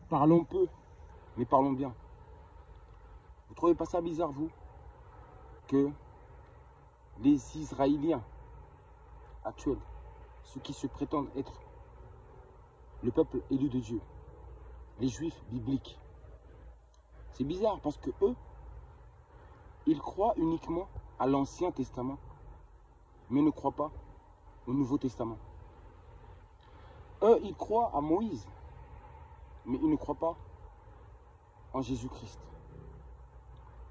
Parlons peu, mais parlons bien. Vous trouvez pas ça bizarre, vous, que les Israéliens actuels, ceux qui se prétendent être le peuple élu de Dieu, les Juifs bibliques, c'est bizarre parce que eux, ils croient uniquement à l'Ancien Testament, mais ne croient pas au Nouveau Testament. Eux, ils croient à Moïse, mais ils ne croient pas en Jésus-Christ.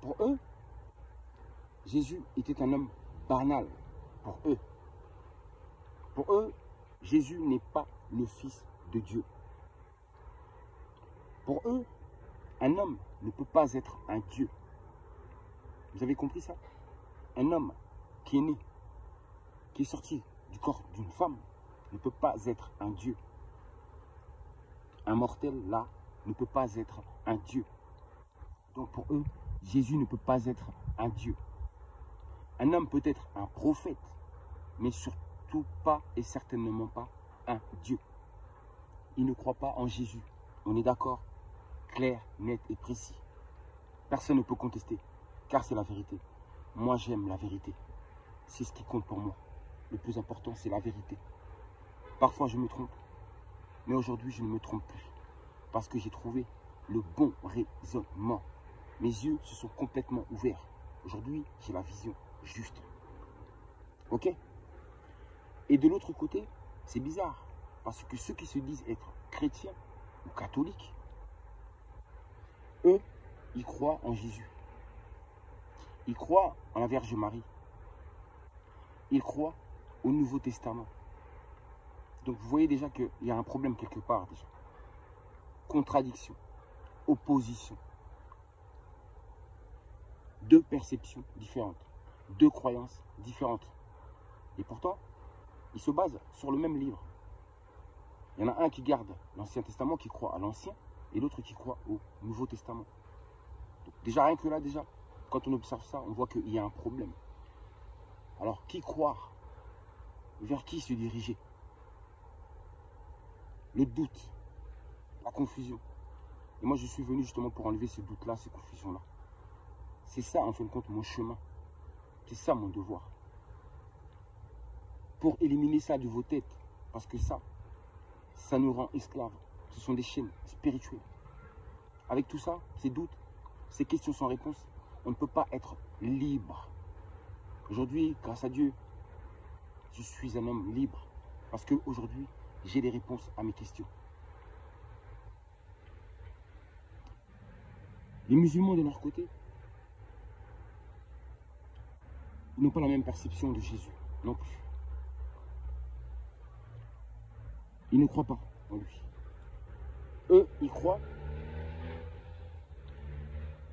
Pour eux, Jésus était un homme banal. Pour eux. Pour eux, Jésus n'est pas le Fils de Dieu. Pour eux, un homme ne peut pas être un Dieu. Vous avez compris ça? Un homme qui est né, qui est sorti du corps d'une femme, ne peut pas être un Dieu. Un mortel, là, ne peut pas être un Dieu. Donc pour eux, Jésus ne peut pas être un Dieu. Un homme peut être un prophète, mais surtout pas et certainement pas un Dieu. Ils ne croient pas en Jésus. On est d'accord? Clair, net et précis. Personne ne peut contester, car c'est la vérité. Moi, j'aime la vérité. C'est ce qui compte pour moi. Le plus important, c'est la vérité. Parfois, je me trompe. Mais aujourd'hui, je ne me trompe plus. Parce que j'ai trouvé le bon raisonnement. Mes yeux se sont complètement ouverts. Aujourd'hui, j'ai la vision juste. Ok? Et de l'autre côté, c'est bizarre. Parce que ceux qui se disent être chrétiens ou catholiques, eux, ils croient en Jésus. Ils croient en la Vierge Marie. Ils croient au Nouveau Testament. Donc vous voyez déjà qu'il y a un problème quelque part déjà. Contradiction, opposition. Deux perceptions différentes, deux croyances différentes. Et pourtant, ils se basent sur le même livre. Il y en a un qui garde l'Ancien Testament, qui croit à l'Ancien, et l'autre qui croit au Nouveau Testament. Donc, déjà, rien que là, déjà, quand on observe ça, on voit qu'il y a un problème. Alors, qui croire? Vers qui se diriger? Le doute, la confusion. Et moi, je suis venu justement pour enlever ces doutes-là, ces confusions-là. C'est ça, en fin de compte, mon chemin. C'est ça, mon devoir. Pour éliminer ça de vos têtes. Parce que ça nous rend esclaves. Ce sont des chaînes spirituelles. Avec tout ça, ces doutes, ces questions sans réponse, on ne peut pas être libre. Aujourd'hui, grâce à Dieu, je suis un homme libre. Parce qu'aujourd'hui, j'ai les réponses à mes questions. Les musulmans, de leur côté, ils n'ont pas la même perception de Jésus, non plus. Ils ne croient pas en lui. Eux, ils croient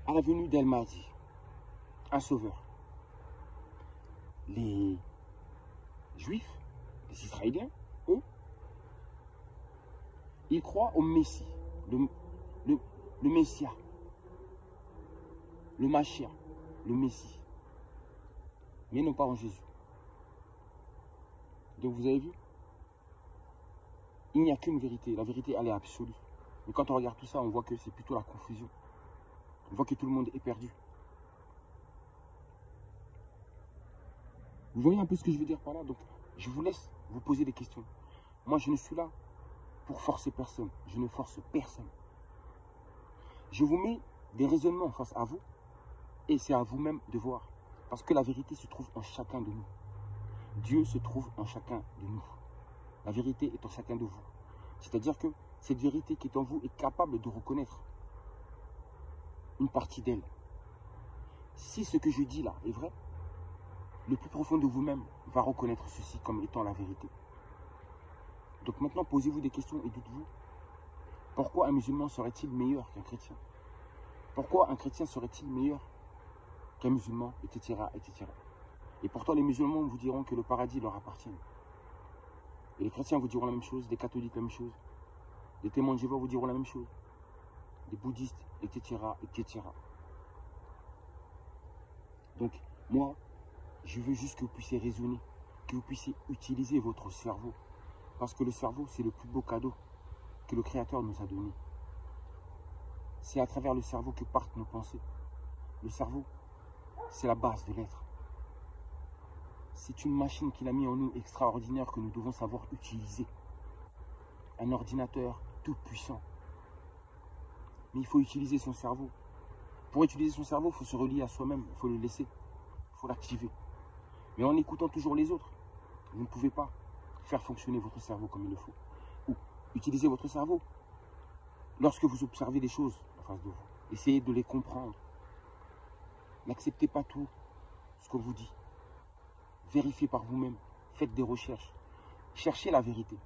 à la venue d'Al-Mahdi, un sauveur. Les Juifs, les Israéliens, eux, ils croient au Messie, le Messia, le Machia, le Messie, mais non pas en Jésus. Donc vous avez vu, il n'y a qu'une vérité. La vérité, elle est absolue. Mais quand on regarde tout ça, on voit que c'est plutôt la confusion. On voit que tout le monde est perdu. Vous voyez un peu ce que je veux dire par là? Donc, je vous laisse vous poser des questions. Moi, je ne suis là pour forcer personne. Je ne force personne. Je vous mets des raisonnements face à vous et c'est à vous-même de voir. Parce que la vérité se trouve en chacun de nous. Dieu se trouve en chacun de nous. La vérité est en chacun de vous. C'est-à-dire que cette vérité qui est en vous est capable de reconnaître une partie d'elle. Si ce que je dis là est vrai, le plus profond de vous-même va reconnaître ceci comme étant la vérité. Donc maintenant, posez-vous des questions et dites-vous, pourquoi un musulman serait-il meilleur qu'un chrétien? Pourquoi un chrétien serait-il meilleur qu'un musulman, etc., etc. Et pourtant, les musulmans vous diront que le paradis leur appartient. Et les chrétiens vous diront la même chose, les catholiques la même chose, les témoins de Jéhovah vous diront la même chose, les bouddhistes, etc., etc. Donc, moi, je veux juste que vous puissiez raisonner, que vous puissiez utiliser votre cerveau. Parce que le cerveau, c'est le plus beau cadeau que le Créateur nous a donné. C'est à travers le cerveau que partent nos pensées. Le cerveau, c'est la base de l'être. C'est une machine qu'il a mis en nous extraordinaire que nous devons savoir utiliser. Un ordinateur tout puissant. Mais il faut utiliser son cerveau. Pour utiliser son cerveau, il faut se relier à soi-même. Il faut le laisser. Il faut l'activer. Mais en écoutant toujours les autres, vous ne pouvez pas faire fonctionner votre cerveau comme il le faut. Ou utiliser votre cerveau lorsque vous observez des choses en face de vous. Essayez de les comprendre. N'acceptez pas tout ce qu'on vous dit. Vérifiez par vous-même. Faites des recherches. Cherchez la vérité.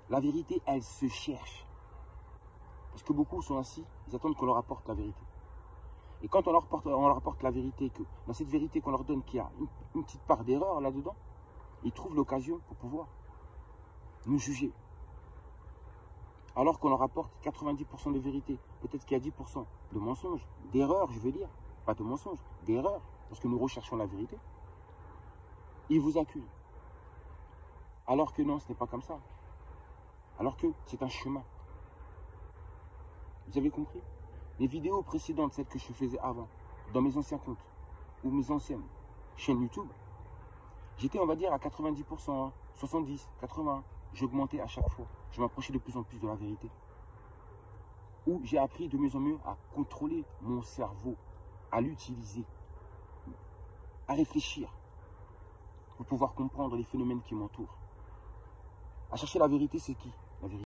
La vérité, elle se cherche. Parce que beaucoup sont assis, ils attendent qu'on leur apporte la vérité. Et quand on leur apporte la vérité, que dans cette vérité qu'on leur donne, qu'il y a une petite part d'erreur là-dedans, ils trouvent l'occasion pour pouvoir nous juger. Alors qu'on leur apporte 90% de vérité. Peut-être qu'il y a 10% de mensonges, d'erreurs, je veux dire. Pas de mensonges, d'erreurs. Parce que nous recherchons la vérité. Ils vous accusent. Alors que non, ce n'est pas comme ça. Alors que c'est un chemin. Vous avez compris? Les vidéos précédentes, celles que je faisais avant, dans mes anciens comptes, ou mes anciennes chaînes YouTube, j'étais, on va dire, à 90%, 70, 80. J'augmentais à chaque fois. Je m'approchais de plus en plus de la vérité. Où j'ai appris de mieux en mieux à contrôler mon cerveau, à l'utiliser, à réfléchir, pour pouvoir comprendre les phénomènes qui m'entourent. À chercher la vérité, c'est qui? La vérité.